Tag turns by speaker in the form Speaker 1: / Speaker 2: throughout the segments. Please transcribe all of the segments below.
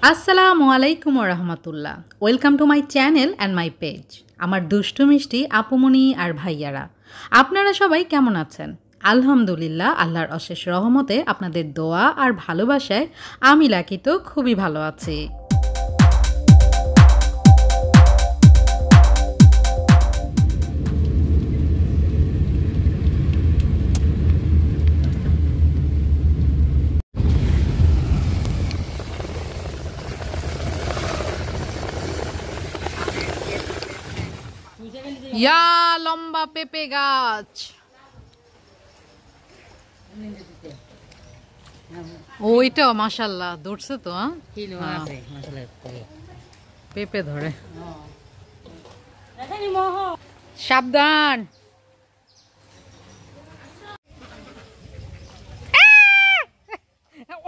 Speaker 1: আসসালামু আলাইকুম রাহমাতুল্লাহ। Welcome to my channel and my page. আমার দুষ্টু মিষ্টি আপুমনি আর ভাইয়ারা, আপনারা সবাই কেমন আছেন? আলহামদুলিল্লাহ, আল্লাহর অশেষ রহমতে আপনাদের দোয়া আর ভালোবাসায় আমি লাকি তো খুবই ভালো আছি। ইয়া লম্বা পেঁপে গাছ, ওইটাও মাশাল্লাহ ধরছে তো। পেঁপে ধরে, সাবধান।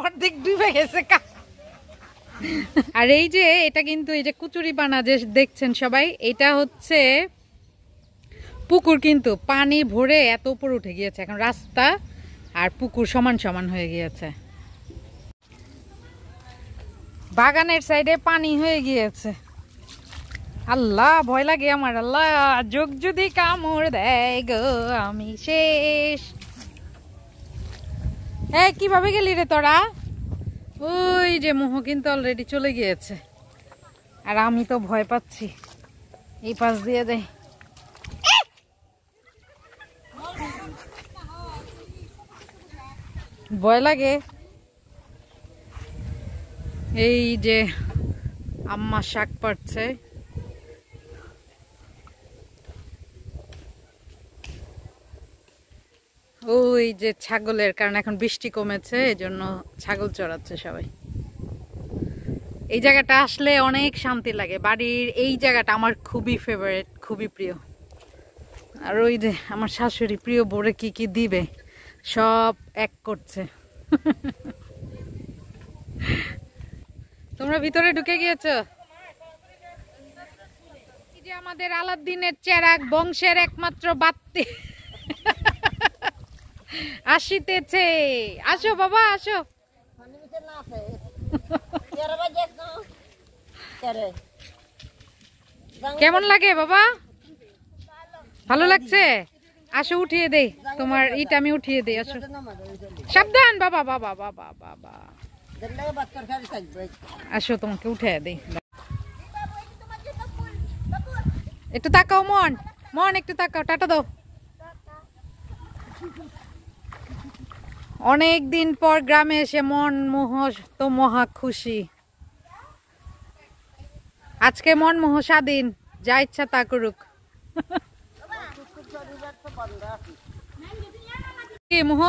Speaker 1: অর্ধেক ডুবে গেছে। আর এই যে এটা কিন্তু এই যে কুচুরি পানা যে দেখছেন সবাই, এটা হচ্ছে পুকুর, কিন্তু পানি ভরে এত উপর উঠে গিয়েছে, এখন রাস্তা আর পুকুর সমান সমান হয়ে গিয়েছে। বাগানের সাইডে পানি হয়ে গিয়েছে। আল্লাহ ভয় লাগে আমার, আল্লাহ যোগ যদি কামড় দেয় গো আমি শেষ। কিভাবে গেলি রে তোরা? ওই যে মোহ কিন্তু অলরেডি চলে গিয়েছে, আর আমি তো ভয় পাচ্ছি। এই পাশ দিয়ে যাই, ভয় লাগে। এই যে আম্মা শাক পাড়ছে, ওই যে ছাগলের, কারণ এখন বৃষ্টি কমেছে এই জন্য ছাগল চড়াচ্ছে সবাই। এই জায়গাটা আসলে অনেক শান্তি লাগে। বাড়ির এই জায়গাটা আমার খুবই ফেভারিট, খুবই প্রিয়। আর ওই যে আমার শাশুড়ি প্রিয় বোরে কি কি দিবে সব এক করছে। তোমরা ভিতরে ঢুকে গিয়েছো? এই যে আমাদের আলাউদ্দিনের চেরাগ বংশের একমাত্র বাত্তি আসিতেছে। আসো বাবা আসো। কেমন লাগে বাবা? ভালো লাগছে? আসো উঠিয়ে দেই, তোমার ইটা আমি উঠিয়ে দেই। আসো, সাবধান বাবা বাবা বাবা বাবা। আসো তোমাকে উঠিয়ে দেই। একটু তাকাও মন, মন একটু তাকাও, টাটা দাও। অনেক দিন পর গ্রামে এসে মন মোহ তো মহা খুশি। আজকে মন মোহ স্বাধীন, যা ইচ্ছা তা করুক। কি মোহ,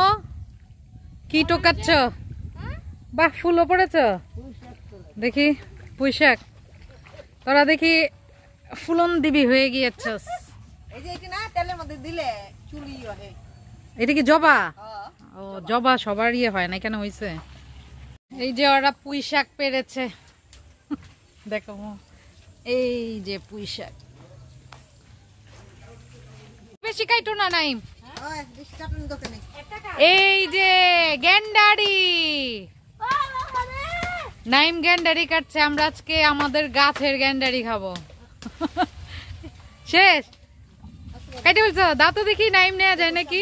Speaker 1: কি টোকাচ্ছ? বাহ, ফুলও পড়েছ দেখি। পুঁইশাক, তোরা দেখি ফুলন দিবি হয়ে গিয়েছ। এটা কি জবা? ও জবা সবার ইয়ে হয় না, কেন হয়েছে? এই যে ওরা পুঁইশাক পেরেছে, দেখো এই যে পুঁইশাক। বেশি কাইটো না নাইম। এই যে গেন্ডারি, নাইম গেন্ডারি কাটছে। আমরা আজকে আমাদের গাছের গেন্ডারি খাবো। শেষ কাইটে বলছো? দাও তো দেখি, নাইম নেওয়া যায় নাকি?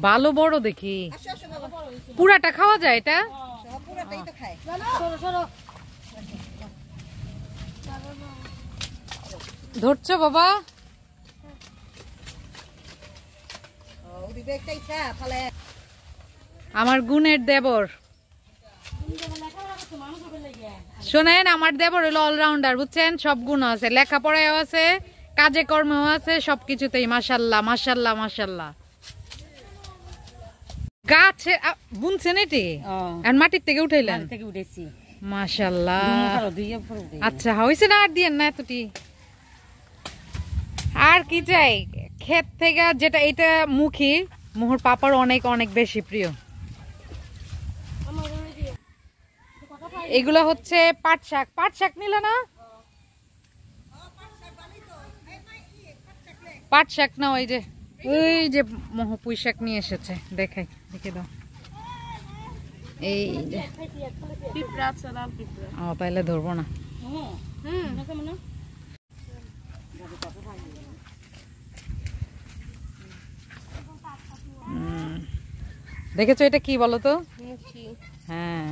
Speaker 1: ভালো বড় দেখি, পুরাটা খাওয়া যায় এটা? ধরছো বাবা? আমার গুণের দেবর, শোনেন, আমার দেবর হলো অলরাউন্ডার, বুঝছেন? সব গুণ আছে, লেখাপড়ায়ও আছে, কাজে কর্মেও আছে, সবকিছুতেই মাশাল্লাহ মাশাল্লাহ মাশাল্লাহ। গাছে বুনছেন এটি? আর মাটির থেকে উঠাইলেন? মাশাল্লাহ। আচ্ছা হয়েছে না, আর দিয়েন না এতটি। আর কি চাই ক্ষেত থেকে? যেটা এটা মুখী, মোহর পাপার অনেক অনেক বেশি প্রিয়। এগুলো হচ্ছে পাট শাক। পাট শাক নিল না? পাট শাক না, ওই যে মোহ পুঁই শাক নিয়ে এসেছে, দেখাই, দেখে দাও। এই যে তাইলে ধরবো না। দেখেছো এটা কি বলো তো? হ্যাঁ,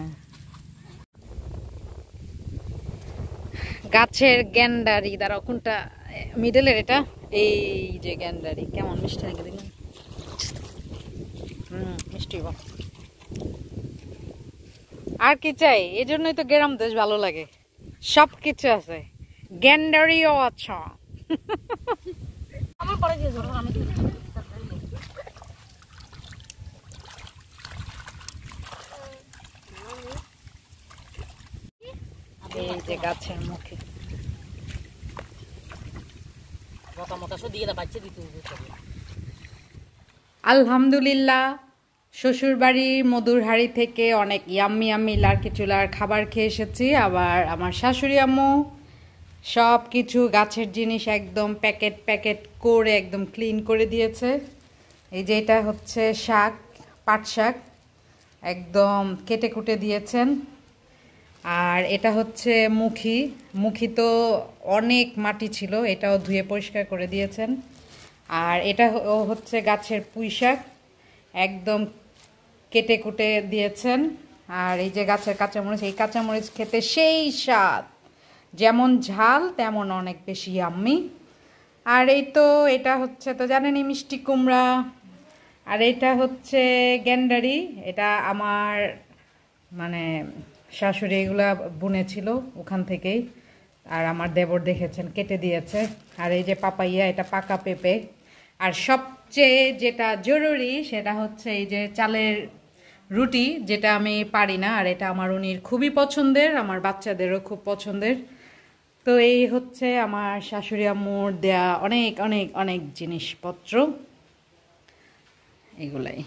Speaker 1: গাছের গ্যান্ডারি। দাঁড়াও, কোনটা মিডলের? এটা এই যে গ্যান্ডারি, কেমন মিষ্টি নাকি দিন? মিষ্টি। আর কি চাই? এই জন্যই তো গ্রাম দেশ ভালো লাগে, সব কিছু আছে, গ্যান্ডারিও আচ্ছা। এই যে গাছের মুখে আলহামদুলিল্লাহ শ্বশুর বাড়ির মধুর হাড়ি থেকে অনেক ইয়াম্মি ইয়াম্মি লার্কি চুলার খাবার খেয়ে এসেছি। আবার আমার শাশুড়ি আম্মু সব কিছু গাছের জিনিস একদম প্যাকেট প্যাকেট করে একদম ক্লিন করে দিয়েছে। এই যে এটা হচ্ছে শাক, পাট শাক, একদম কেটে কুটে দিয়েছেন। আর এটা হচ্ছে মুখি, মুখি তো অনেক মাটি ছিল, এটাও ধুয়ে পরিষ্কার করে দিয়েছেন। আর এটা হচ্ছে গাছের পুঁই শাক, একদম কেটে কুটে দিয়েছেন। আর এই যে গাছের কাঁচামরিচ, এই কাঁচামরিচ খেতে সেই স্বাদ, যেমন ঝাল তেমন অনেক বেশি ইয়াম্মি। আর এই তো এটা হচ্ছে তো জানেনই মিষ্টি কুমড়া। আর এটা হচ্ছে গ্যান্ডারি, এটা আমার মানে শাশুড়ি এগুলা বুনেছিল ওখান থেকেই। আর আমার দেবর দেখেছেন কেটে দিয়েছে। আর এই যে পাপাইয়া, এটা পাকা পেঁপে। আর সবচেয়ে যেটা জরুরি সেটা হচ্ছে এই যে চালের রুটি, যেটা আমি পারি না, আর এটা আমার উনির খুবই পছন্দের, আমার বাচ্চাদেরও খুব পছন্দের। তো এই হচ্ছে আমার শাশুড়ি আম্মুর দেয়া অনেক অনেক অনেক জিনিসপত্র, এগুলাই।